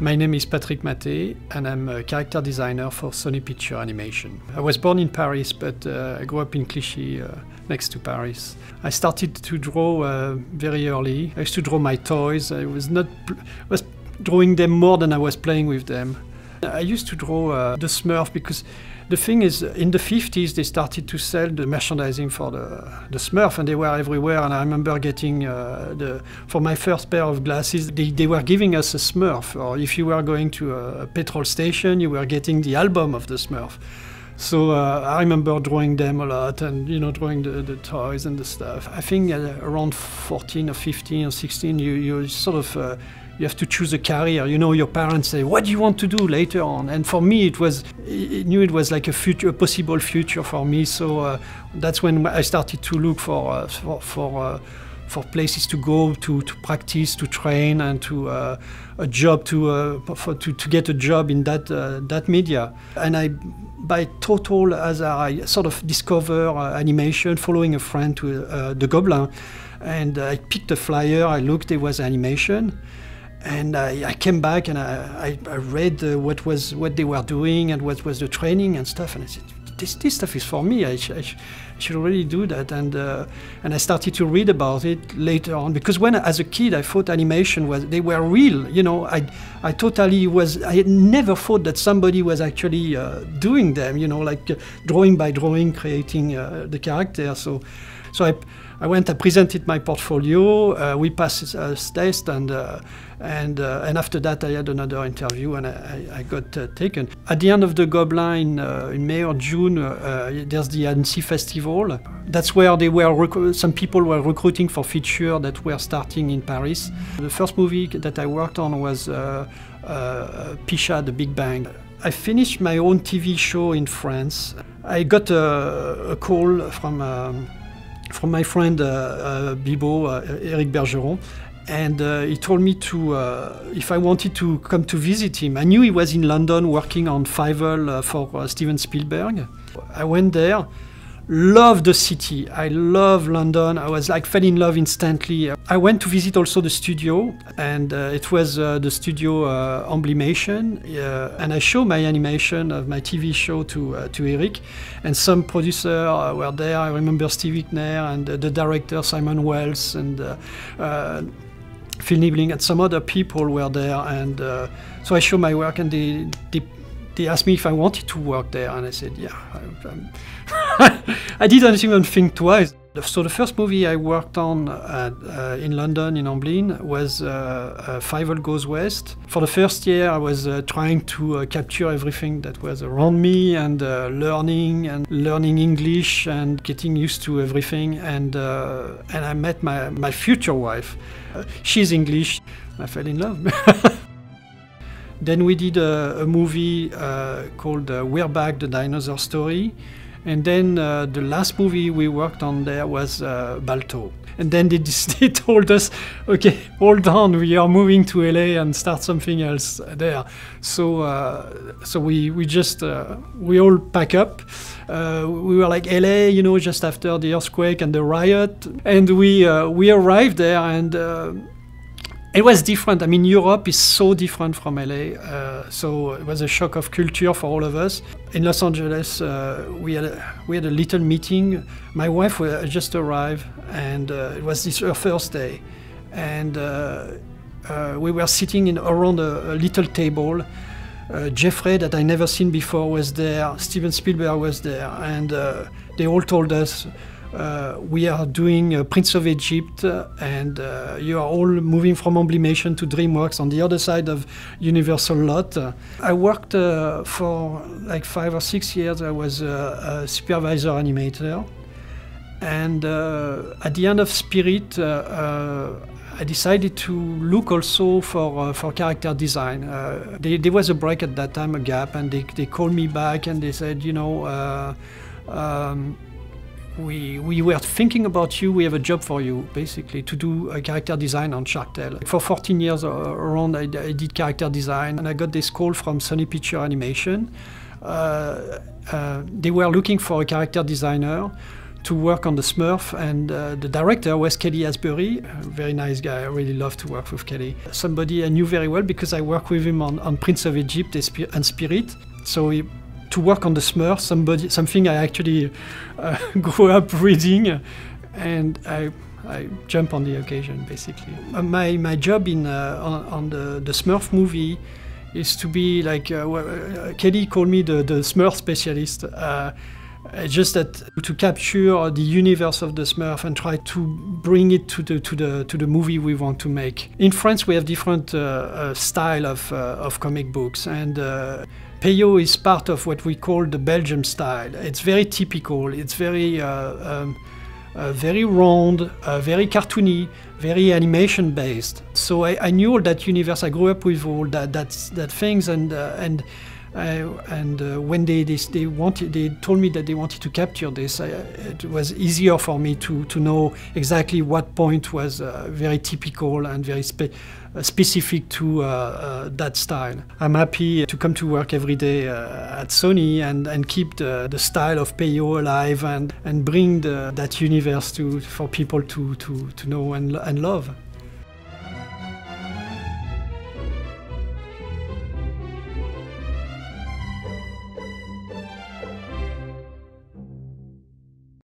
My name is Patrick Mate, and I'm a character designer for Sony Pictures Animation. I was born in Paris, but I grew up in Clichy, next to Paris. I started to draw very early. I used to draw my toys. I was drawing them more than I was playing with them. I used to draw the Smurf because the thing is, in the 50s, they started to sell the merchandising for the Smurf, and they were everywhere. And I remember getting, for my first pair of glasses, they were giving us a Smurf. Or if you were going to a petrol station, you were getting the album of the Smurf. So I remember drawing them a lot, and drawing the toys and the stuff. I think around 14 or 15 or 16, you sort of you have to choose a career. Your parents say, "What do you want to do later on?" And for me, it was like a possible future for me. So that's when I started to look for places to go to practice, to train, and to a job to get a job in that media. And by total, as I sort of discover animation, following a friend to the Gobelin, and I picked a flyer. I looked, it was animation. And I came back and I read what they were doing and what was the training and stuff, and I said, this stuff is for me. I should really do that. And I started to read about it later on, because as a kid I thought animation they were real. I had never thought that somebody was actually doing them. Like drawing by drawing, creating the character. So I went. I presented my portfolio. We passed a test, and after that I had another interview, and I got taken. At the end of the Gobelin in May or June, there's the Annecy Festival. That's where some people were recruiting for feature that were starting in Paris. The first movie that I worked on was Pisha, The Big Bang. I finished my own TV show in France. I got a call from my friend Bibo, Eric Bergeron, and he told me if I wanted to come to visit him. I knew he was in London working on Fievel for Steven Spielberg. I went there, loved the city. I love London. I was fell in love instantly. I went to visit also the studio, and it was the studio Emblemation, and I showed my animation of my TV show to Eric, and some producers were there. I remember Steve Wickner and the director Simon Wells and Phil Niebling, and some other people were there, and so I showed my work, and they asked me if I wanted to work there, and I said, yeah. I didn't even think twice. So the first movie I worked on in London, in Amblin, was Fievel Goes West. For the first year, I was trying to capture everything that was around me, and learning English and getting used to everything. And I met my future wife. She's English. I fell in love. Then we did a movie called We're Back, the Dinosaur Story. And then the last movie we worked on there was Balto. And then they told us, okay, hold on, we are moving to LA and start something else there. So we all pack up. We were like LA, just after the earthquake and the riot. And we arrived there, and it was different. I mean, Europe is so different from LA, so it was a shock of culture for all of us. In Los Angeles, we had a little meeting. My wife just arrived, and it was her first day, and we were sitting around a little table. Jeffrey, that I never seen before, was there. Steven Spielberg was there, and they all told us, we are doing Prince of Egypt, and you are all moving from Emblemation to DreamWorks on the other side of Universal lot. I worked for 5 or 6 years. I was a supervisor animator, and at the end of Spirit, I decided to look also for character design. There was a break at that time, a gap, and they called me back and they said, we were thinking about you, we have a job for you, basically, to do a character design on Shark Tale. For 14 years around, I did character design, and I got this call from Sony Pictures Animation. They were looking for a character designer to work on the Smurf, and the director was Kelly Asbury, a very nice guy. I really love to work with Kelly. Somebody I knew very well because I worked with him on Prince of Egypt and Spirit. So to work on the Smurf, something I actually grew up reading, and I jump on the occasion basically. My job on the Smurf movie is to be like Kelly called me the Smurf Specialist. Just that to capture the universe of the Smurf and try to bring it to the movie we want to make. In France, we have different style of comic books, and Peyo is part of what we call the Belgium style. It's very typical. It's very very round, very cartoony, very animation based. So I knew all that universe. I grew up with all that things, and when they told me that they wanted to capture this, it was easier for me to know exactly what point was very typical and very specific to that style. I'm happy to come to work every day at Sony and keep the style of Peyo alive and bring that universe for people to know and love.